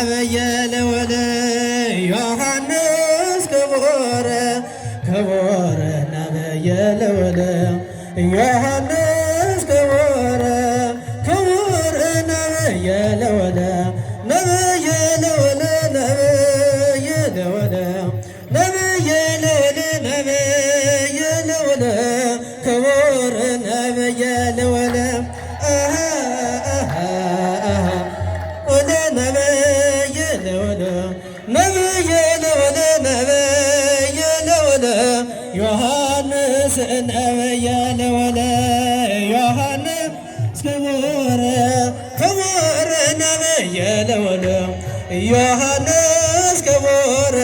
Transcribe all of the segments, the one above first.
ነብየ ልዑል ዮሐንስ ክቡር ክቡር ነብየ ልዑል ዮሐንስ ክቡር ክቡር ነብየ ልዑል ነብየ ልዑል ነብየ ልዑል ነብየ ልዑል ነብየ ልዑል ክቡር ነብየ ልዑል ነብየ ልዑል ነብየ ልዑል ነብየ ልዑል ዮሐንስ ነብየ ልዑል ዮሐንስ ክቡር ክቡር ነብየ ልዑል ዮሐንስ ክቡር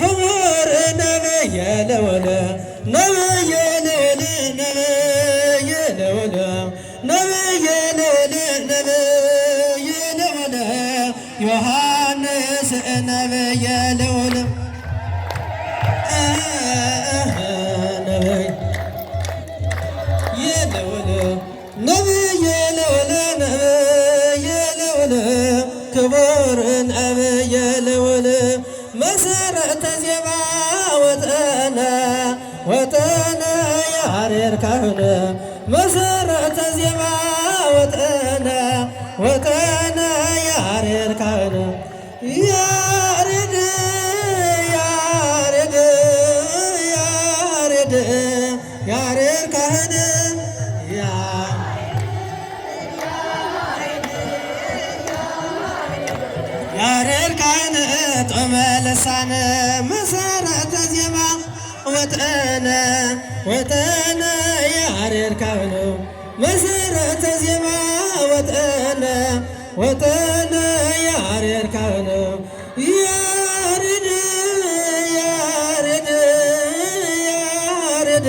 ክቡር ነብየ ልዑል ነብየ ልዑል ነብየ ልዑል ነብየ ልዑል ነብየ ልዑል ዮሐንስ ነብየ ልዑል ነብየ ልዑል ነብየ ልዑል ክቡር ነብየ ልዑል መሰረተ ዜማ ወጠነ ወጠነ ያሬድ ካህን መሰረተ ዜማ ወጠነ ወጠነ ያሬድ ካህን ያሬድ ያሬድ ያሬድ ያሬድ ካህን ያሬድ ካህን ጦመ ልሳን መሰረተ ዜማ ወጠነ ወጠነ ያሬድ ካህን መሰረተ ዜማ ወጠነ ወጠነ ያሬድ ካህን ያሬድ ያሬድ ያሬድ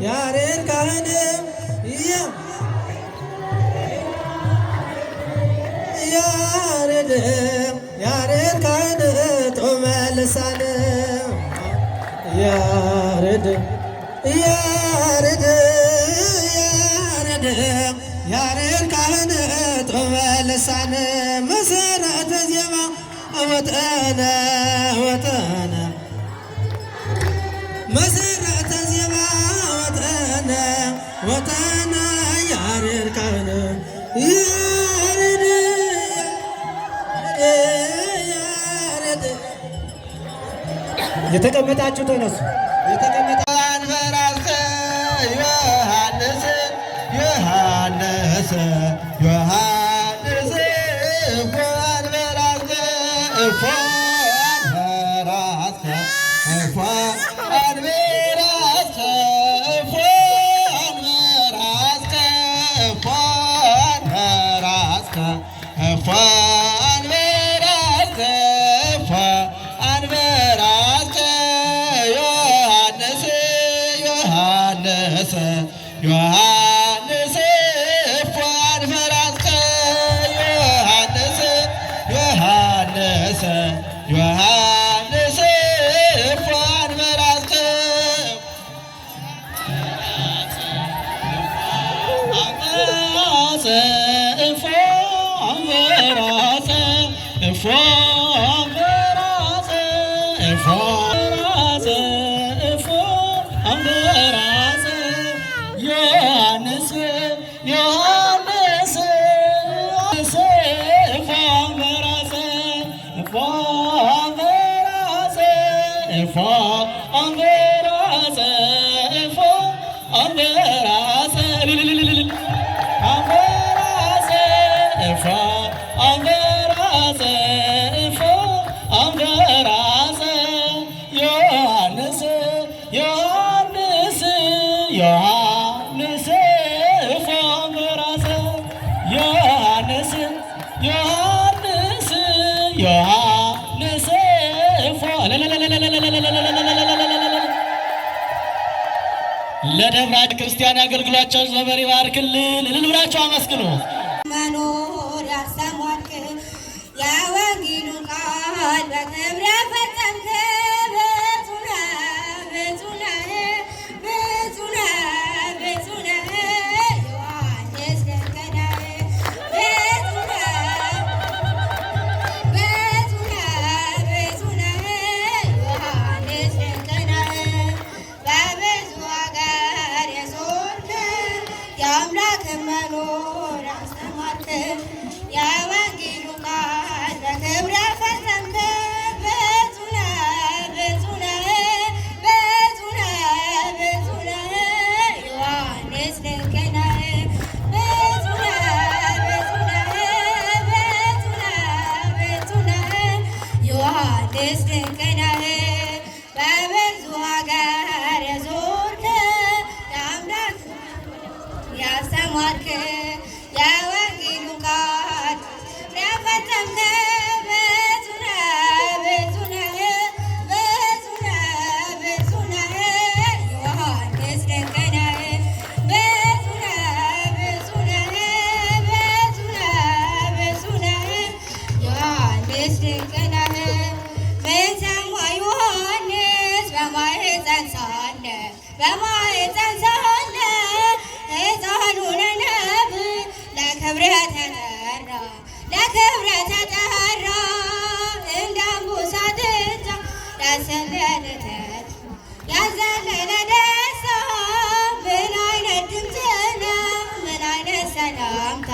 ያሬድ ካህን ያሬድ ያሬድ ካህን ጦመ ልሳን ያሬድ ያሬድ ያሬድ ያሬድ ካህን ጦመ ልሳን መሰረተ ዜማ ወጠነ ወጠነ መሰረተ ዜማ ወጠነ ወጠነ ያሬድ ካህን ያሬድ ያሬድ የተቀመጣችሁ ተነሱ። የተቀመጣን በራስ ዮሐንስ ዮሐንስ ዮሐንስ እፎን በራስ እፎን በራስ እፎን በራስ እፎን በራስ እፎን በራስ እፎን በራስ እፎን በራስ ዮሐንስ ዮሐንስ ዮሐንስ እፎን በራስ ዮሐንስ ዮሐንስ ዮሐንስ እፎን በራስ እፎን በራስ እፎን በራስ እፎን በራስ እፎን በራስ ዮሐንስ ዮሐንስ እፎን በራስ እፎን በራስ እፎን በራስ እፎን በራስ አንበራዘ እፎ አንበራዘ ዮሐንስ ዮሐንስ ዮሐንስ እፎ አንበራዘ ዮሐንስ ዮሐንስ ዮሐንስ እፎ ለደብረ ክርስቲያን አገልግሏቸው ዘመር ይባርክልን። እልል ብላችሁ አመስግኑ። መኖር ያሰማክ የወንጌሉ ቃል በክብረ ፈጸምክ ብፁዕ ነህ ብፁዕ ነህ ብፁዕ ነህ ዮሐንስ ድንቅ ነህ ብፁዕ ነህ ዮሐንስ ድንቅ ነህ ምን ሰማ ዮሐንስ በማኅፀን ሳለ ሕፃኑ ነነብእ ለክብርህ ተጠራ እንደ አንበሳ ጥጃ ያዘለለ ደስታ ምን አይነት ድምፅ ነው ምን አይነት ሰላምታ